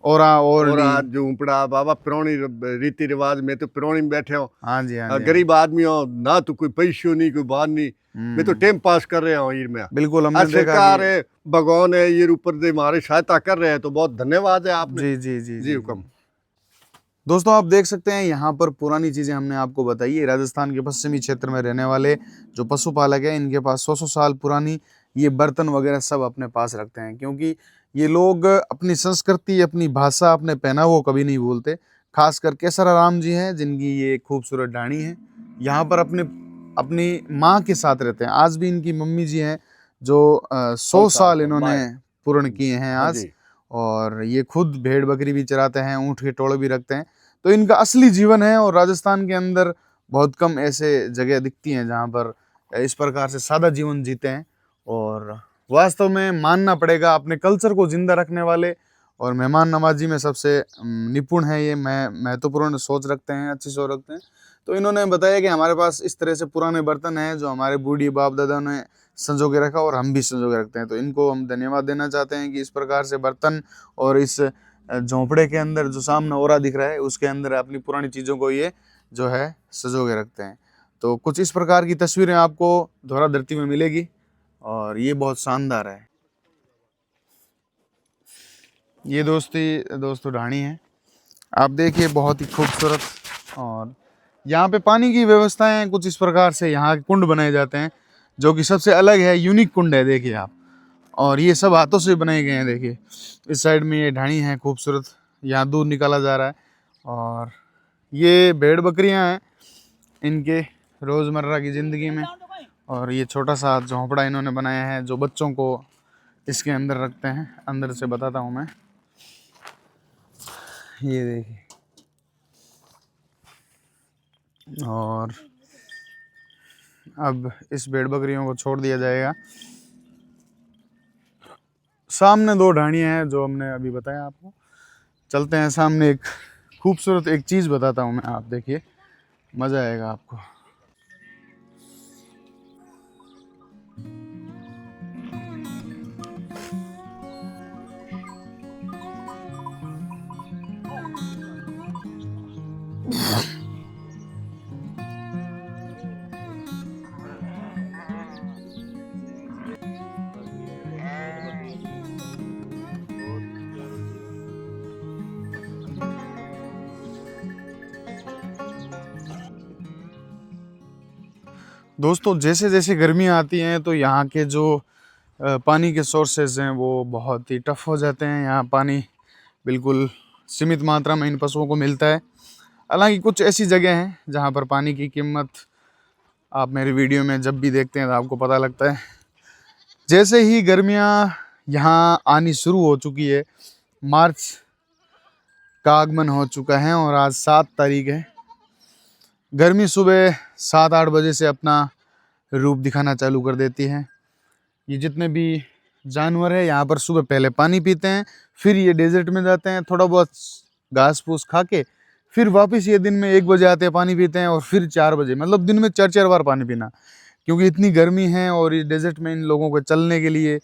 ओरा और झूंपड़ा बाबा पुरानी रीति रिवाज में तो पुरानी में बैठे हो। हाँ जी, हाँ जी, गरीब आदमी हो ना, तो कोई पैसों नहीं कोई बात नहीं, मैं तो टाइम पास कर रहे हूँ ये में। बिल्कुल, हमने देखा सरकार है, भगवान है, ये ऊपर से हमारी सहायता कर रहे हैं तो बहुत धन्यवाद है आपने। जी जी जी जी हुक्म। दोस्तों, आप देख सकते हैं यहाँ पर पुरानी चीजें हमने आपको बताई है। राजस्थान के पश्चिमी क्षेत्र में रहने वाले जो पशुपालक हैं, इनके पास 100 साल पुरानी ये बर्तन वगैरह सब अपने पास रखते हैं, क्योंकि ये लोग अपनी संस्कृति, अपनी भाषा, अपने पहनावों कभी नहीं भूलते। खासकर केसरा राम जी हैं जिनकी ये खूबसूरत ढाणी है, यहाँ पर अपनी माँ के साथ रहते हैं। आज भी इनकी मम्मी जी हैं जो 100 साल इन्होंने पूर्ण किए हैं आज। और ये खुद भेड़ बकरी भी चराते हैं, ऊँट के टोले भी रखते हैं। तो इनका असली जीवन है, और राजस्थान के अंदर बहुत कम ऐसे जगह दिखती हैं जहाँ पर इस प्रकार से सादा जीवन जीते हैं। और वास्तव में मानना पड़ेगा, अपने कल्चर को जिंदा रखने वाले और मेहमान नवाजी में सबसे निपुण है ये। महत्वपूर्ण सोच रखते हैं, अच्छी सोच रखते हैं। तो इन्होंने बताया कि हमारे पास इस तरह से पुराने बर्तन हैं जो हमारे बूढ़ी बाप दादा ने संजो के रखा और हम भी संजो के रखते हैं। तो इनको हम धन्यवाद देना चाहते हैं कि इस प्रकार से बर्तन और इस झोंपड़े के अंदर जो सामने ओरा दिख रहा है उसके अंदर अपनी पुरानी चीज़ों को ये जो है सजो के रखते हैं। तो कुछ इस प्रकार की तस्वीरें आपको धोरा धरती में मिलेगी और ये बहुत शानदार है। ये दोस्तों ढाणी है, आप देखिए, बहुत ही खूबसूरत। और यहाँ पे पानी की व्यवस्थाएं कुछ इस प्रकार से यहाँ कुंड बनाए जाते हैं जो कि सबसे अलग है, यूनिक कुंड है, देखिए आप। और ये सब हाथों से बनाए गए हैं। देखिए इस साइड में ये ढाणी है खूबसूरत, यहाँ दूध निकाला जा रहा है। और ये भेड़ बकरियाँ हैं इनके रोज़मर्रा की ज़िंदगी में। और ये छोटा सा झोंपड़ा इन्होंने बनाया है जो बच्चों को इसके अंदर रखते हैं। अंदर से बताता हूँ मैं, ये देखिए। और अब इस भेड़ बकरियों को छोड़ दिया जाएगा। सामने 2 ढाणियाँ हैं जो हमने अभी बताया आपको। चलते हैं सामने, एक खूबसूरत एक चीज़ बताता हूँ मैं, आप देखिए, मज़ा आएगा आपको। दोस्तों जैसे जैसे गर्मियाँ आती हैं तो यहाँ के जो पानी के सोर्सेज हैं वो बहुत ही टफ हो जाते हैं। यहाँ पानी बिल्कुल सीमित मात्रा में इन पशुओं को मिलता है। हालांकि कुछ ऐसी जगह हैं जहाँ पर पानी की कीमत आप मेरी वीडियो में जब भी देखते हैं तो आपको पता लगता है। जैसे ही गर्मियाँ यहाँ आनी शुरू हो चुकी है, मार्च का आगमन हो चुका है और आज 7 तारीख है। गर्मी सुबह 7-8 बजे से अपना रूप दिखाना चालू कर देती है। ये जितने भी जानवर है यहाँ पर सुबह पहले पानी पीते हैं, फिर ये डेजर्ट में जाते हैं, थोड़ा बहुत घास फूस खा के फिर वापस ये दिन में 1 बजे आते हैं, पानी पीते हैं और फिर 4 बजे, मतलब दिन में 4-4 बार पानी पीना। क्योंकि इतनी गर्मी है और ये डेजर्ट में इन लोगों को चलने के लिए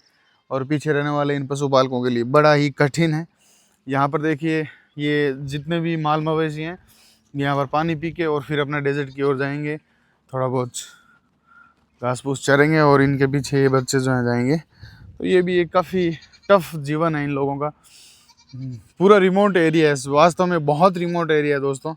और पीछे रहने वाले इन पशुपालकों के लिए बड़ा ही कठिन है। यहाँ पर देखिए ये जितने भी माल मवेशी हैं यहाँ पर पानी पी के और फिर अपना डेजर्ट की ओर जाएंगे, थोड़ा बहुत घास फूस चरेंगे और इनके पीछे ये बच्चे जो हैं जाएंगे। तो ये भी एक काफ़ी टफ जीवन है इन लोगों का। पूरा रिमोट एरिया है, वास्तव में बहुत रिमोट एरिया है दोस्तों।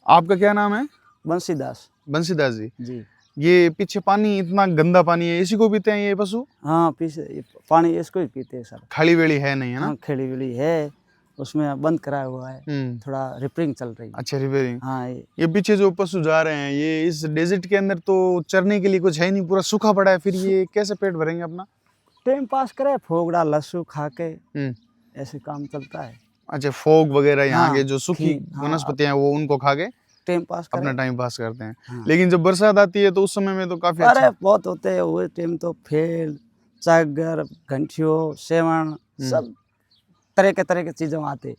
आपका क्या नाम है? बंसीदास बंसीदास जी। जी। ये पीछे पानी इतना गंदा पानी है, इसी को पीते हैं ये पशु? हाँ, पीछे ये पानी इसको ही पीते हैं सर। खाली वेली है नहीं है ना? हाँ, खेड़ी वेली है, उसमें बंद कराया हुआ है, थोड़ा रिपेयरिंग चल रही है। अच्छा, रिपेयरिंग। हाँ, ये पीछे जो पशु जा रहे हैं ये इस डेजर्ट के अंदर तो चरने के लिए कुछ है नहीं, पूरा सूखा पड़ा है, फिर ये कैसे पेट भरेंगे अपना? टाइम पास करे, फोगड़ा लस्सू खा के ऐसे काम चलता है। अच्छा, फोग वगैरह यहाँ हाँ, के जो सूखी वनस्पतियां हैं वो उनको खा के टाइम पास अपना टाइम पास करते हैं। हाँ। लेकिन जब बरसात आती है तो उस समय में तो काफी अरे अच्छा। बहुत होते हैं वो टाइम तो, फेल, चागर, घंटियों, सेवन, सब तरह के चीजें आते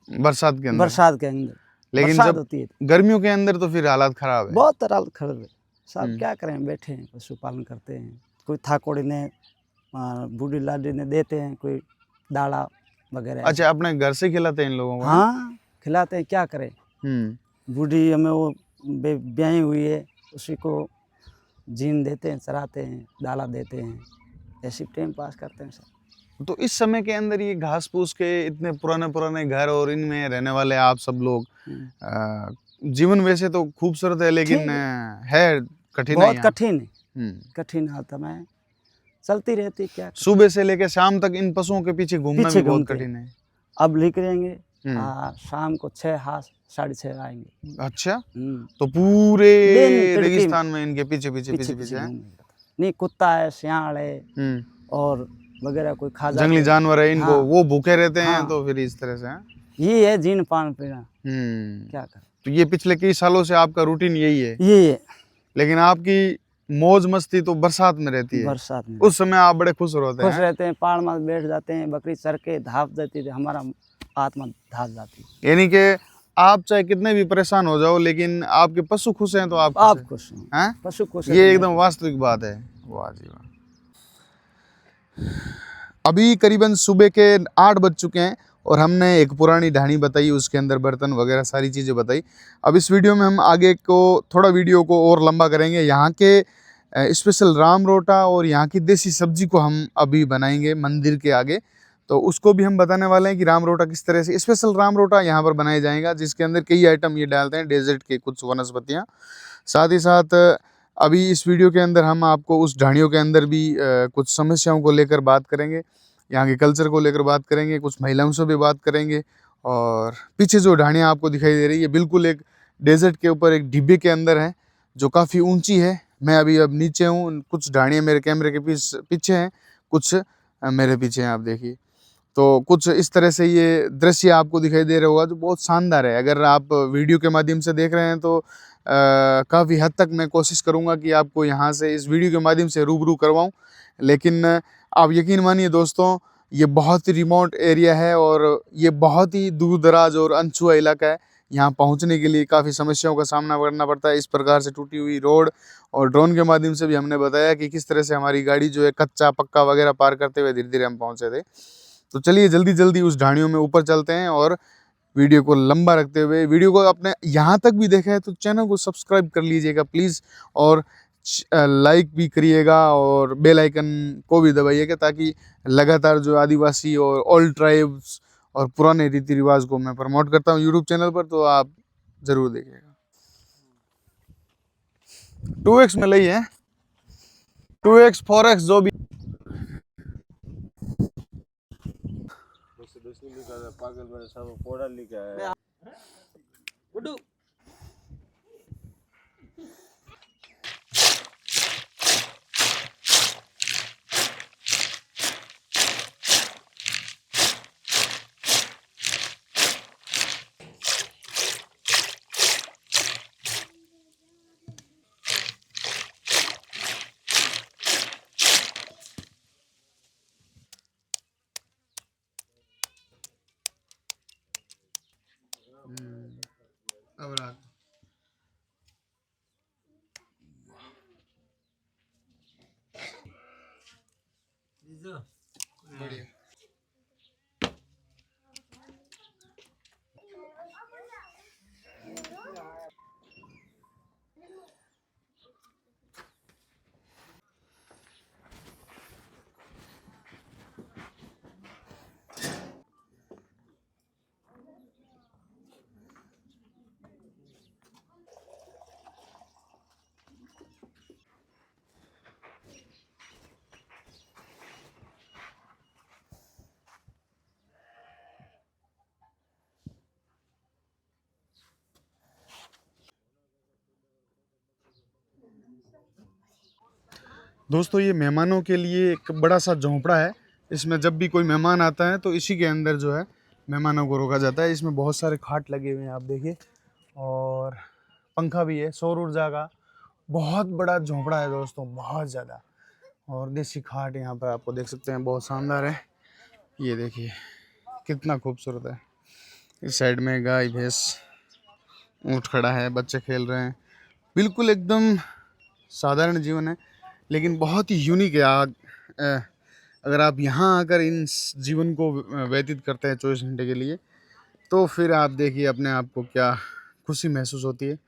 बरसात के अंदर। बरसात के अंदर। लेकिन बरसात जब होती है गर्मियों के अंदर तो फिर हालात खराब है। बहुत तरह खड़े है सब। क्या करें, बैठे हैं, पशुपालन करते हैं। कोई थाकोड़ी ने बूढ़ी लाडी ने देते हैं, कोई दाड़ा वगैरह। अच्छा, अपने घर से खिलाते हैं इन लोगों को? हाँ, खिलाते हैं, क्या करें। बूढ़ी हमें वो ब्याही हुई है, उसी को जीन देते हैं, चराते हैं, दाला देते हैं, ऐसी टाइम पास करते हैं सब। तो इस समय के अंदर ये घास फूस के इतने पुराने घर और इनमें रहने वाले आप सब लोग, जीवन वैसे तो खूबसूरत है लेकिन है कठिन, बहुत है कठिन है। कठिन हालत में चलती रहती। क्या सुबह से लेकर शाम तक इन पशुओं के पीछे घूमना भी बहुत कठिन है। अब निकलेंगे शाम को 6, 6:30 आएंगे। अच्छा, तो पूरे रेगिस्तान में इनके पीछे है? नहीं, कुत्ता है, सियाल है और वगैरह कोई खा जंगली जानवर है, इनको वो भूखे रहते हैं। तो फिर इस तरह से ये है जीन पान पीना। क्या कर। तो ये पिछले कई सालों से आपका रूटीन यही है? ये है। लेकिन आपकी मौज मस्ती तो बरसात में रहती है। बरसात में उस समय आप बड़े खुश होते हैं? खुश रहते हैं, पहाड़ में बैठ जाते हैं, बकरी चर के धाप देती है, हमारा आत्मा धाप जाती है। यानी कि आप चाहे कितने भी परेशान हो जाओ लेकिन आपके पशु खुश हैं तो आप खुश हैं। हैं? पशु खुश, ये एकदम वास्तविक बात है। वाह जी वाह। अभी करीबन सुबह के 8 बज चुके हैं और हमने एक पुरानी ढाणी बताई, उसके अंदर बर्तन वगैरह सारी चीज़ें बताई। अब इस वीडियो में हम आगे को थोड़ा वीडियो को और लंबा करेंगे। यहाँ के स्पेशल राम रोटा और यहाँ की देसी सब्जी को हम अभी बनाएंगे मंदिर के आगे, तो उसको भी हम बताने वाले हैं कि राम रोटा किस तरह से, स्पेशल राम रोटा यहाँ पर बनाया जाएगा जिसके अंदर कई आइटम ये डालते हैं, डेजर्ट के कुछ वनस्पतियाँ। साथ ही साथ अभी इस वीडियो के अंदर हम आपको उस ढाणियों के अंदर भी कुछ समस्याओं को लेकर बात करेंगे, यहाँ के कल्चर को लेकर बात करेंगे, कुछ महिलाओं से भी बात करेंगे। और पीछे जो ढाणियाँ आपको दिखाई दे रही है बिल्कुल एक डेजर्ट के ऊपर एक डिब्बे के अंदर है जो काफ़ी ऊंची है। मैं अब नीचे हूँ, कुछ ढाणियाँ मेरे कैमरे के पीछे हैं, कुछ मेरे पीछे हैं, आप देखिए। तो कुछ इस तरह से ये दृश्य आपको दिखाई दे रहा होगा जो बहुत शानदार है। अगर आप वीडियो के माध्यम से देख रहे हैं तो काफ़ी हद तक मैं कोशिश करूँगा कि आपको यहाँ से इस वीडियो के माध्यम से रूबरू करवाऊँ, लेकिन आप यकीन मानिए दोस्तों ये बहुत ही रिमोट एरिया है और ये बहुत ही दूर दराज और अनछुआ इलाका है। यहाँ पहुँचने के लिए काफ़ी समस्याओं का सामना करना पड़ता है। इस प्रकार से टूटी हुई रोड और ड्रोन के माध्यम से भी हमने बताया कि किस तरह से हमारी गाड़ी जो है कच्चा पक्का वगैरह पार करते हुए धीरे धीरे हम पहुँचे थे। तो चलिए जल्दी जल्दी उस ढाणियों में ऊपर चलते हैं और वीडियो को लंबा रखते हुए, वीडियो को अपने यहाँ तक भी देखा है तो चैनल को सब्सक्राइब कर लीजिएगा प्लीज़, और लाइक भी करिएगा और बेल आइकन को भी दबाइएगा ताकि लगातार जो आदिवासी और ऑल ट्राइब्स और पुराने रीति रिवाज को मैं प्रमोट करता हूँ यूट्यूब चैनल पर, तो आप जरूर देखिएगा। 2x में लई है, 2x 4x जो भी। पागल मेरे सामने कोड़ा लेके आया। अब रात बढ़िया। दोस्तों ये मेहमानों के लिए एक बड़ा सा झोंपड़ा है। इसमें जब भी कोई मेहमान आता है तो इसी के अंदर जो है मेहमानों को रोका जाता है। इसमें बहुत सारे खाट लगे हुए हैं, आप देखिए, और पंखा भी है, सौर ऊर्जा का। बहुत बड़ा झोंपड़ा है दोस्तों, बहुत ज़्यादा। और देसी खाट यहाँ पर आपको देख सकते हैं, बहुत शानदार है। ये देखिए कितना खूबसूरत है। इस साइड में गाय भैंस, ऊँट खड़ा है, बच्चे खेल रहे हैं। बिल्कुल एकदम साधारण जीवन है, लेकिन बहुत ही यूनिक है। अगर आप यहाँ आकर इन जीवन को व्यतीत करते हैं 24 घंटे के लिए, तो फिर आप देखिए अपने आप को क्या खुशी महसूस होती है।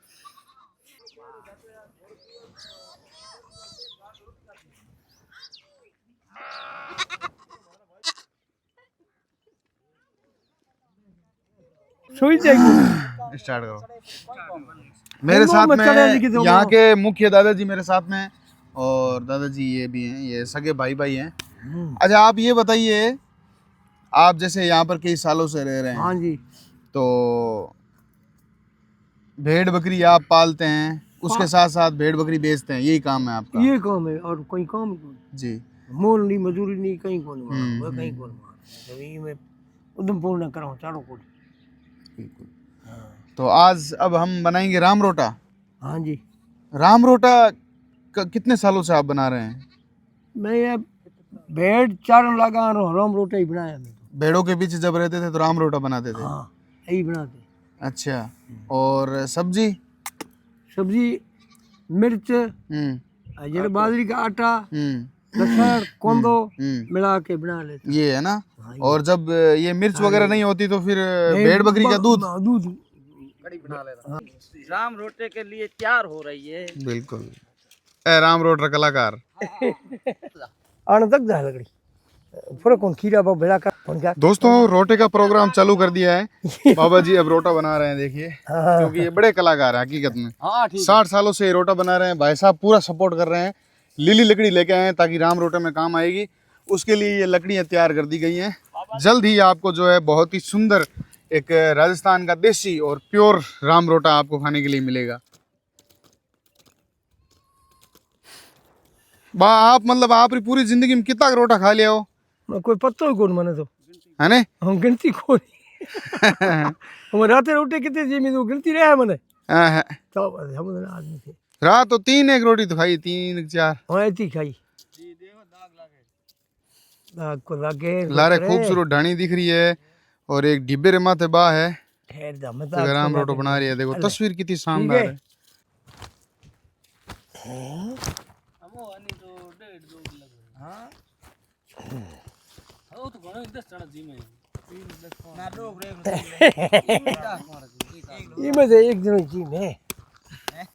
स्टार्ट करो। मेरे साथ में यहाँ के मुखिया दादाजी मेरे साथ में हैं, और दादाजी ये भी हैं, ये सगे भाई भाई हैं। अच्छा आप ये बताइए, आप जैसे यहाँ पर कई सालों से रह रहे हैं, हाँ जी, तो भेड़ बकरी आप पालते हैं, उसके साथ साथ भेड़ बकरी बेचते हैं, यही काम है आपका? ये काम है और कोई काम नहीं। जी। मोल नहीं, मजदूरी नहीं, कहीं कौन मार, कहीं कौन मार। यही मैं उधमपुर न कराऊँ चारों को। बिल्कुल। तो आज अब हम बनाएंगे राम रोटा। हाँ जी, राम रोटा कितने सालों से आप बना रहे हैं? मैं ये भेड़ चारों लगा रहा हूँ, राम रोटा ही बनाया मैं तो। भेड़ों के पीछे जब रहते थे तो राम रोटा बनाते थे? हाँ, यही बनाते। अच्छा, और सब्जी? सब्जी मिर्च, जरा बाजरी का आटा, लहसुन, कोंदो मिला के बना लेते। ये है ना। हाँ, और जब ये मिर्च वगैरह नहीं होती तो फिर भेड़ बकरी का दूध कड़ी बना लेता। राम रोटे के लिए तैयार हो रही है। बिल्कुल। ए राम रोटा कलाकार आने तक जा लकड़ी पूरा कौन खीरा बाबा भेड़ा का कौन क्या। दोस्तों रोटे का प्रोग्राम चालू कर दिया है। बाबा जी अब रोटा बना रहे हैं, देखिए, क्योंकि ये बड़े कलाकार हैं हकीकत में। 60 सालों से ये रोटा बना रहे हैं। भाई साहब पूरा सपोर्ट कर रहे हैं। लीली लकड़ी लेके आए हैं ताकि राम रोटे में काम आएगी, उसके लिए ये लकड़ियाँ तैयार कर दी गई हैं। जल्द ही आपको जो है बहुत ही सुंदर एक राजस्थान का देसी और प्योर राम रोटा आपको खाने के लिए मिलेगा। आप मतलब आप पूरी जिंदगी में कितना रोटा खा लिया हो? कोई पत्तो ही कौन मने तो है ने? हम गिनती कौन हम रात रोटी कितने जी में तो गिनती रहे मने तो हम आदमी थे। रात तो 3 एक रोटी तो खाई, 3 4 हाँ ऐसी खाई। दाग को लागे लारे खूबसूरत ढाणी दिख रही है, और एक डिब्बे रे माथे बा है, खैर दा मैं राम रोटो बना रही है। देखो तस्वीर कितनी शानदार है। इनमें से एक दिन जी में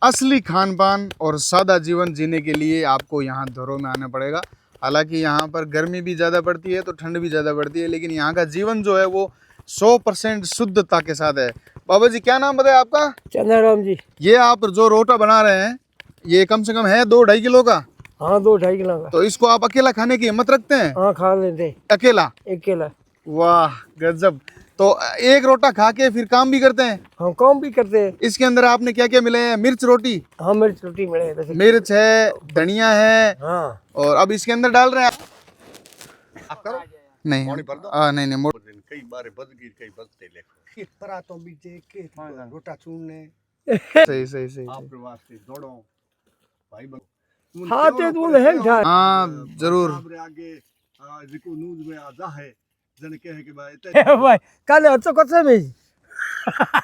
असली खान पान और सादा जीवन जीने के लिए आपको यहाँ धरों में आना पड़ेगा। हालांकि यहाँ पर गर्मी भी ज़्यादा पड़ती है तो ठंड भी ज़्यादा पड़ती है, लेकिन यहाँ का जीवन जो है वो 100% शुद्धता के साथ है। बाबा जी क्या नाम बताया आपका? चंद्राराम जी। ये आप जो रोटा बना रहे हैं ये कम से कम है 2-2.5 किलो का। हाँ 2-2.5 किलो का। तो इसको आप अकेला खाने की हिम्मत रखते हैं? हाँ खा लेते अकेला? एक किलो। वाह गजब। तो एक रोटा खा के फिर काम भी करते हैं? हम काम भी करते हैं। इसके अंदर आपने क्या क्या मिले हैं? मिर्च रोटी? हाँ मिर्च रोटी मिले वैसे। मिर्च है, धनिया है, हाँ और अब इसके अंदर डाल रहे हैं आप? करो नहीं पानी भर दो। नहीं नहीं कई बार बच गई कई बचते लेखो परातों भी देख के रोटा चूरने। सही सही सही। आप वास्ते दौड़ो भाई हाँ ते तू है जा। हाँ जरूर। आगे जिको न्यूज में आता है जन कहे कि भाई भाई कल अच्छा कच्चे में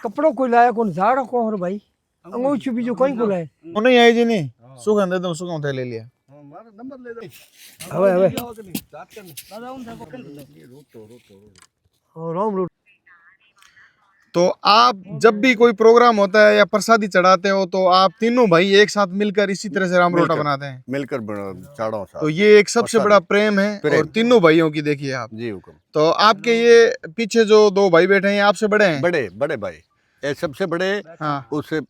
कपड़ों को लाया कौन झाड़ को और भाई अंगूठी भी जो कोई को लाए वो नहीं आई जी नहीं सुगंध दे दो सुगंध ले लिया। हमारा नंबर ले दे हवे हवे बात करने दादा उन सब रोतो राम रोट। तो आप जब भी कोई प्रोग्राम होता है या प्रसादी चढ़ाते हो तो आप तीनों भाई एक साथ मिलकर इसी तरह से राम रोटा मिलकर। बनाते हैं? मिलकर चाड़ों सा तो ये एक सबसे बड़ा प्रेम है और तीनों भाइयों की देखिए आप। जी हुक्म। तो आपके ये पीछे जो 2 भाई बैठे हैं ये आपसे बड़े हैं? बड़े बड़े भाई ये सबसे बड़े हाँ उससे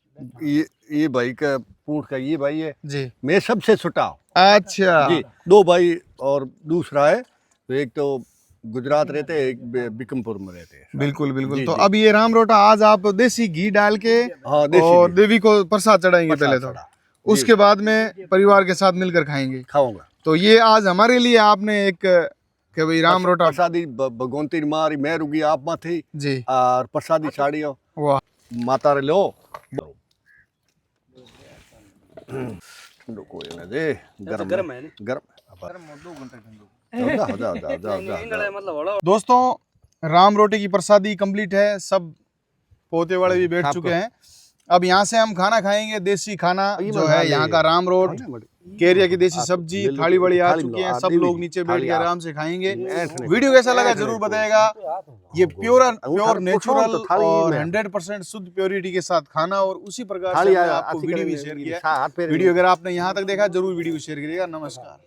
ये भाई का पूछ का ये भाई है जी। मैं सबसे छोटा हूँ। अच्छा जी 2 भाई और दूसरा है तो एक तो गुजरात रहते हैं एक बिकमपुर में रहते हैं। बिल्कुल बिल्कुल। जी, तो जी। अब ये राम रोटा आज आप देसी घी डाल के हाँ देसी और घी। देवी को प्रसाद चढ़ाएंगे प्रसाद पहले तो, चढ़ा। उसके बाद में परिवार के साथ मिलकर खाएंगे। खाऊंगा तो ये आज हमारे लिए आपने एक कि भाई राम रोटा प्रसादी भगवंती मारी मैं रुकी आप में थी जी और प्रसादी साड़ियों वाह माता रे लो ठंडो कोई ना दे गरम है गरम 2 घंटे ठंडो दोस्तों राम रोटी की प्रसादी कंप्लीट है। सब पोते वाले भी बैठ चुके हैं। अब यहाँ से हम खाना खाएंगे देसी खाना जो है यहाँ का राम रोट केरिया की देसी सब्जी थाली वाली आ चुकी है। सब लोग नीचे बैठ के आराम से खाएंगे। वीडियो कैसा लगा जरूर बताएगा। ये प्योर नेचुरल और 100% शुद्ध प्योरिटी के साथ खाना और उसी प्रकार से आपको वीडियो भी शेयर किया। वीडियो अगर आपने यहाँ तक देखा जरूर वीडियो को शेयर करिएगा। नमस्कार।